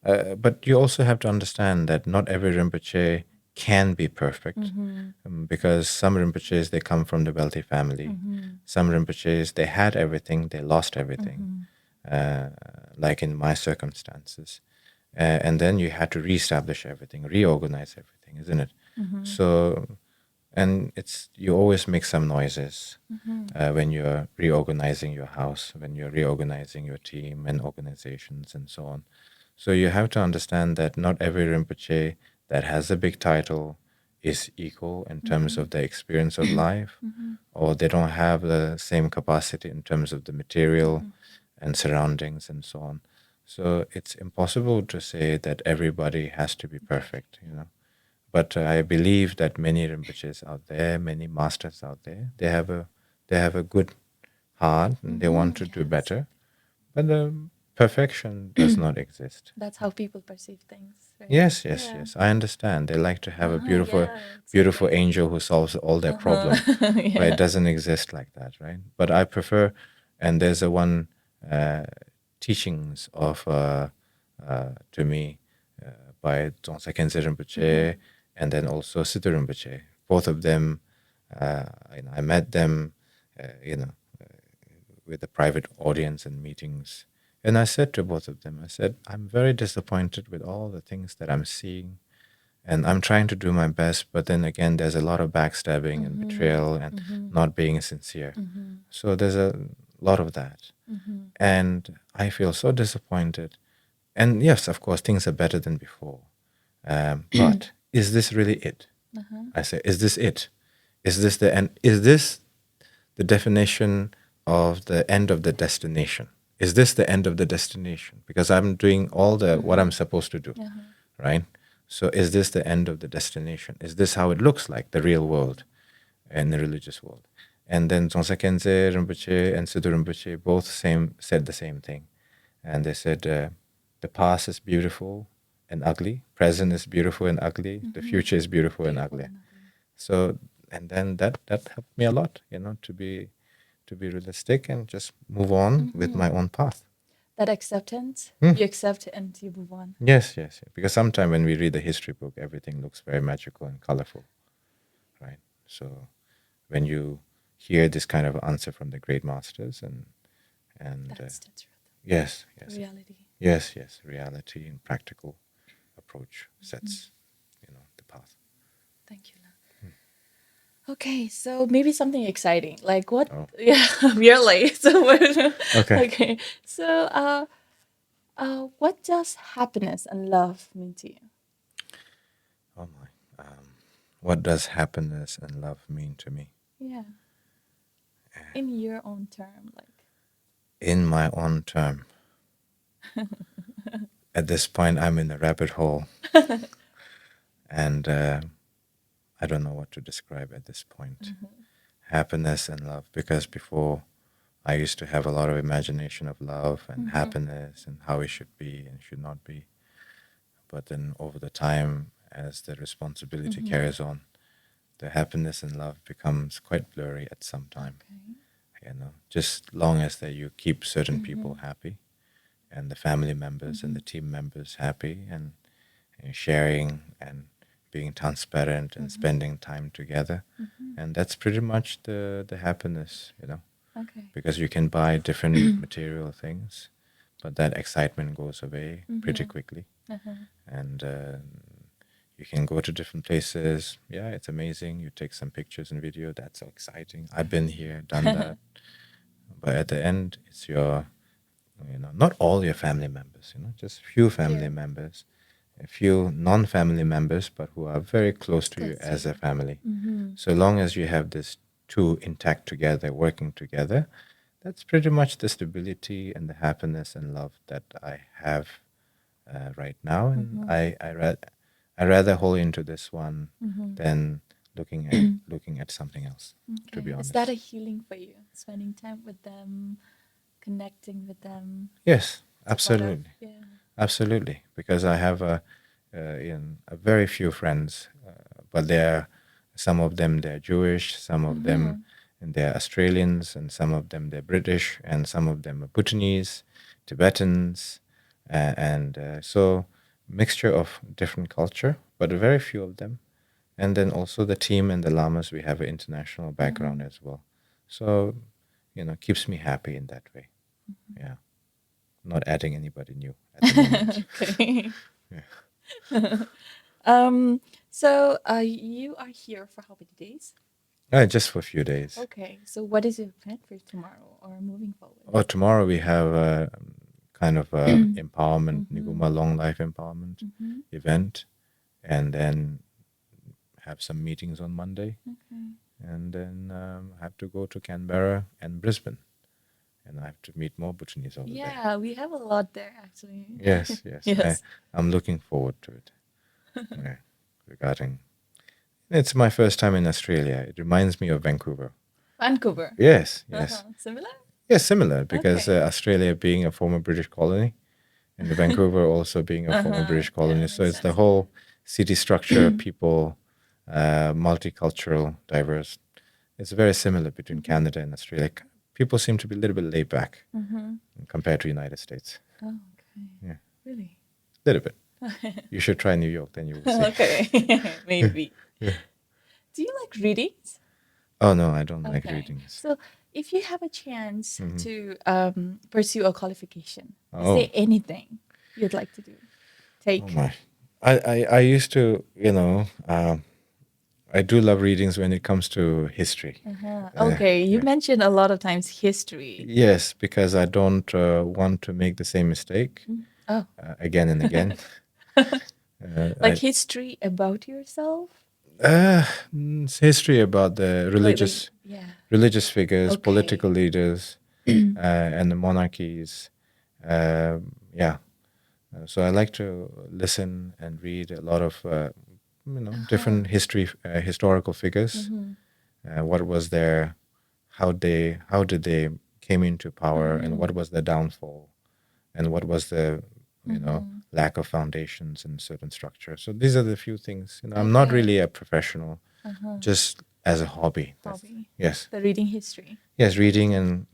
But you also have to understand that not every Rinpoche can be perfect because some Rinpoches, they come from the wealthy family. Some Rinpoches, they had everything, they lost everything, like in my circumstances. And then you had to reestablish everything, reorganize everything, isn't it? So, and you always make some noises when you're reorganizing your house, when you're reorganizing your team and organizations and so on. So you have to understand that not every Rinpoche that has a big title is equal in terms of their experience of life, or they don't have the same capacity in terms of the material and surroundings and so on. So it's impossible to say that everybody has to be perfect. But I believe that many Rinpoches out there, many masters out there, they have a good heart and they want to do better. But the perfection does not exist. That's how people perceive things, right? Yes. I understand. They like to have a beautiful angel who solves all their problems, but it doesn't exist like that, right? But I prefer, and there's a one teachings of to me by Dzongsa Khyentse Rinpoche and then also Siddha Rinpoche. Both of them, I met them, with a private audience and meetings. And I said to both of them, I said, I'm very disappointed with all the things that I'm seeing. And I'm trying to do my best, but then again, there's a lot of backstabbing and betrayal and not being sincere. So there's a lot of that. And I feel so disappointed. And yes, of course, things are better than before. But is this really it? I say, is this it? Is this the end? Is this the definition of the end of the destination? Is this the end of the destination? Because I'm doing all what I'm supposed to do, right? So is this the end of the destination? Is this how it looks like, the real world and the religious world? And then Dzongsa Khyentse Rinpoche and Siddha Rinpoche both said the same thing. And they said, the past is beautiful and ugly, present is beautiful and ugly, the future is beautiful and ugly. So, and then that helped me a lot, to be realistic and just move on with my own path. That acceptance, you accept and you move on. Yes. Because sometimes when we read the history book, everything looks very magical and colorful, right? So when you hear this kind of answer from the great masters and that's yes, reality. Yes, reality and practical approach sets, the path. Thank you. Okay, so maybe something exciting. Like what? Oh. Yeah, we are late. So okay. So, what does happiness and love mean to you? Oh my! What does happiness and love mean to me? Yeah. In your own term, like. In my own term. At this point, I'm in a rabbit hole, and I don't know what to describe at this point. Happiness and love, because before I used to have a lot of imagination of love and happiness and how it should be and should not be. But then over the time, as the responsibility carries on, the happiness and love becomes quite blurry at some time. Okay. Just long as that you keep certain people happy and the family members and the team members happy and sharing and being transparent and spending time together. And that's pretty much the happiness, Okay. Because you can buy different material things, but that excitement goes away pretty quickly. And you can go to different places. Yeah, it's amazing. You take some pictures and video. That's so exciting. I've been here, done that. But at the end, it's your, not all your family members, just few family members, a few non-family members, but who are very close to you as a family. So long as you have this two intact together, working together, that's pretty much the stability and the happiness and love that I have right now. And I rather hold into this one than looking at something else. Okay. To be honest, is that a healing for you? Spending time with them, connecting with them. Yes, absolutely. Absolutely, because I have in a very few friends, but some of them they're Jewish, some of them and they're Australians, and some of them they're British, and some of them are Bhutanese, Tibetans, so mixture of different culture, but very few of them. And then also the team and the lamas, we have an international background as well. So, keeps me happy in that way. Yeah. Not adding anybody new at the moment. Okay. Yeah. So you are here for how many days? Just for a few days. Okay. So what is your plan for tomorrow or moving forward? Oh, tomorrow we have a kind of a empowerment, Niguma Long Life Empowerment event, and then have some meetings on Monday, and then have to go to Canberra and Brisbane, and I have to meet more Bhutanese over there. Yeah, we have a lot there actually. Yes. Yes. I'm looking forward to it. Regarding, it's my first time in Australia. It reminds me of Vancouver. Vancouver. Yes. Similar? Yes, similar, because Okay. Australia being a former British colony, and Vancouver also being a former British colony. So makes it's the sense. whole city structure, people, multicultural, diverse. It's very similar between Canada and Australia. People seem to be a little bit laid back compared to United States. Oh, okay. Yeah. Really? A little bit. You should try New York, then you will see. Okay. Maybe. Yeah. Do you like readings? Oh, no, I don't like Okay. readings. So if you have a chance to pursue a qualification, is Oh. there anything you'd like to do? Take. Oh, my. I used to, I do love readings when it comes to history. Okay, you yeah. mentioned a lot of times history. Yes, because I don't want to make the same mistake Oh, again and again. like history about yourself? It's history about the religious religious figures, Okay. political leaders, and the monarchies. Yeah. So I like to listen and read a lot of different historical figures. What was their, how did they came into power, and what was their downfall, and what was the lack of foundations in certain structure. So these are the few things. I'm not really a professional, just as a hobby. Hobby. Yes. The reading history. Yes, reading and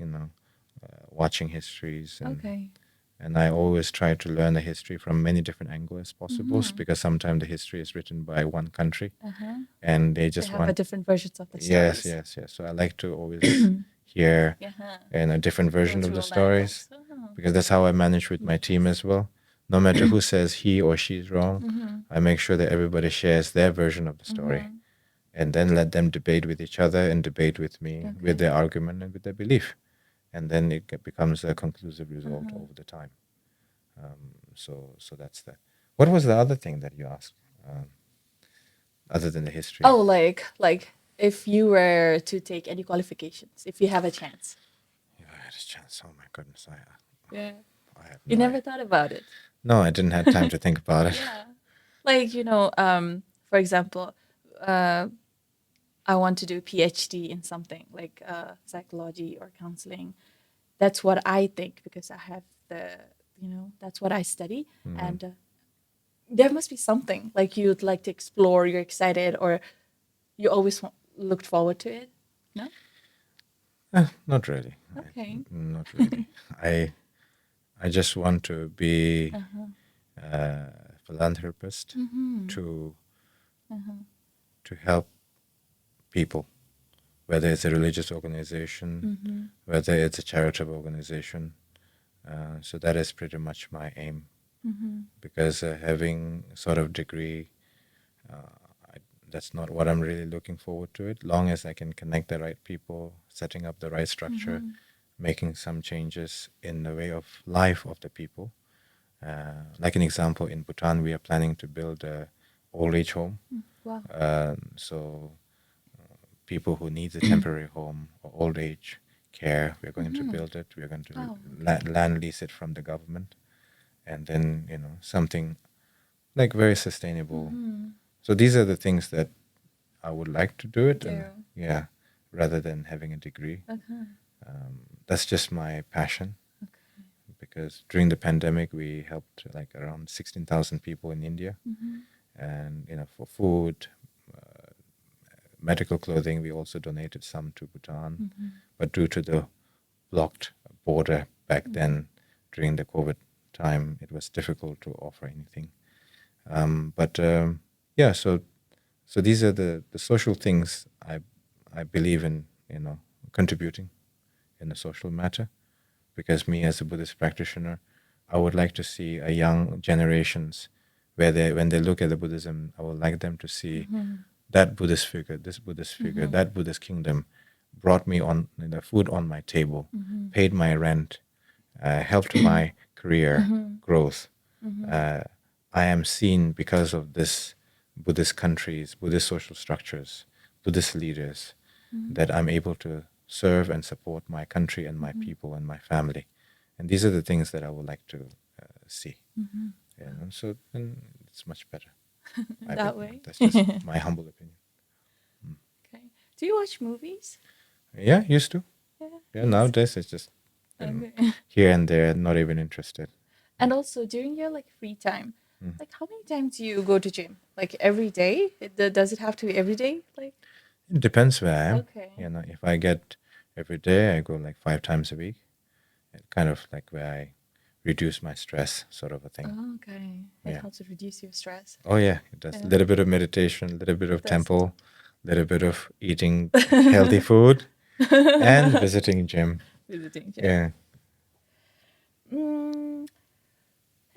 watching histories. And, Okay. And I always try to learn the history from many different angles as possible, because sometimes the history is written by one country, and they just have want a different versions of the stories. Yes. So I like to always hear a different version of the stories, because that's how I manage with my team as well. No matter who says he or she is wrong, I make sure that everybody shares their version of the story, and then let them debate with each other and debate with me with their argument and with their belief. And then it becomes a conclusive result over the time. So that's that. What was the other thing that you asked, other than the history? Oh, like if you were to take any qualifications, if you have a chance. If I had a chance, oh my goodness, I have You never thought about it. No, I didn't have time to think about it. Yeah. Like, for example, I want to do PhD in something like psychology or counseling. That's what I think, because I have that's what I study. And there must be something like you'd like to explore, you're excited, or you always looked forward to it. No? Not really. Okay. Not really. I just want to be a philanthropist to help people, whether it's a religious organization, whether it's a charitable organization. So that is pretty much my aim, because having sort of degree, that's not what I'm really looking forward to it. Long as I can connect the right people, setting up the right structure, making some changes in the way of life of the people. Like an example, in Bhutan, we are planning to build a old age home. Wow. So people who need a temporary home or old age care, we're going to build it. We're going to land lease it from the government, and then something like very sustainable. So these are the things that I would like to do it, and rather than having a degree. That's just my passion, because during the pandemic we helped like around 16,000 people in India, and for food, medical clothing. We also donated some to Bhutan, but due to the blocked border back then during the COVID time, it was difficult to offer anything. Yeah, so these are the social things I believe in, contributing in the social matter, because me as a Buddhist practitioner, I would like to see a young generations where when they look at the Buddhism, I would like them to see that Buddhist figure, this Buddhist figure, that Buddhist kingdom brought me on food on my table, paid my rent, helped my career growth. I am seen because of this Buddhist countries, Buddhist social structures, Buddhist leaders, that I'm able to serve and support my country and my people and my family. And these are the things that I would like to see. So then it's much better. That way. That's just my humble opinion. Okay. Do you watch movies? Yeah, used to. Yeah. Nowadays it's just here and there, not even interested. And also during your free time, like how many times do you go to gym? Like every day? Does it have to be every day? Like It depends where I am. Okay. If I get every day, I go like 5 times a week. It kind of like where I reduce my stress, sort of a thing. Oh, okay. It helps to reduce your stress. Oh yeah, it does. A little bit of meditation, a little bit of temple, a little bit of eating healthy food, and visiting gym. Visiting gym. Yeah.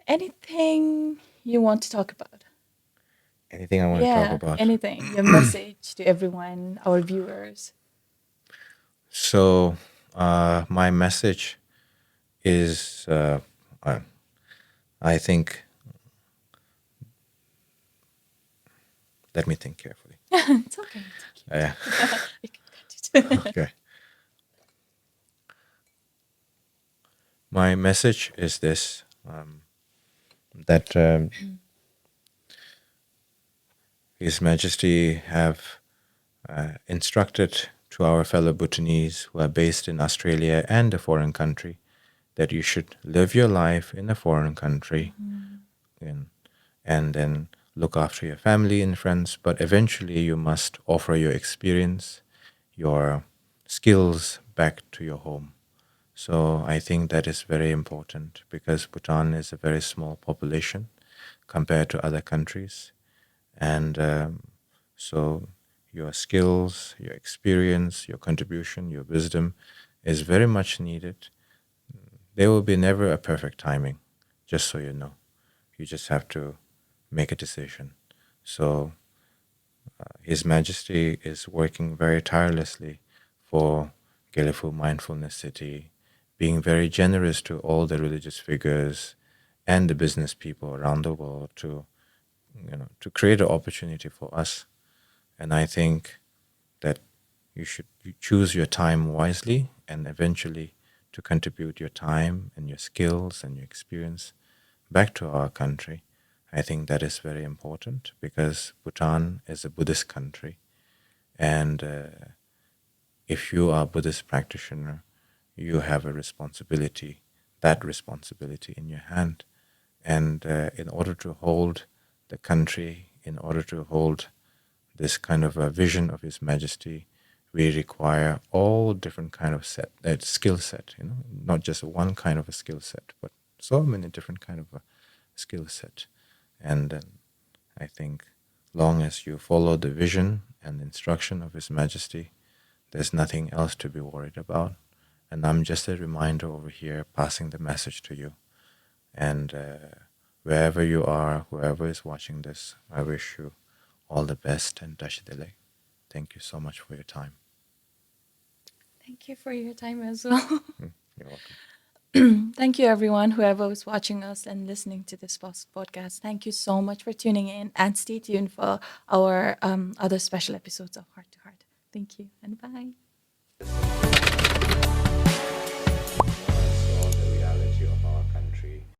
Anything you want to talk about? Anything I want to talk about? Anything. Your message to everyone, our viewers. So, my message is, I think, let me think carefully. It's okay. Yeah. You can cut it. Okay. My message is this, that His Majesty have instructed to our fellow Bhutanese who are based in Australia and a foreign country that you should live your life in a foreign country and then look after your family and friends, but eventually you must offer your experience, your skills back to your home. So I think that is very important because Bhutan is a very small population compared to other countries. And so your skills, your experience, your contribution, your wisdom is very much needed. There will be never a perfect timing, just so you know. You just have to make a decision. So His Majesty is working very tirelessly for Gelefu Mindfulness City, being very generous to all the religious figures and the business people around the world to create an opportunity for us. And I think that you should choose your time wisely and eventually to contribute your time and your skills and your experience back to our country. I think that is very important because Bhutan is a Buddhist country. And if you are a Buddhist practitioner, you have a responsibility, that responsibility in your hand. And in order to hold the country, in order to hold this kind of a vision of His Majesty, we require all different kind of skill set, not just one kind of a skill set, but so many different kind of a skill set. And I think long as you follow the vision and instruction of His Majesty, there's nothing else to be worried about. And I'm just a reminder over here, passing the message to you. And wherever you are, whoever is watching this, I wish you all the best and Dashidele. Thank you so much for your time. Thank you for your time as well. You're welcome. Thank you, everyone, whoever was watching us and listening to this podcast. Thank you so much for tuning in, and stay tuned for our other special episodes of Heart to Heart. Thank you, and bye.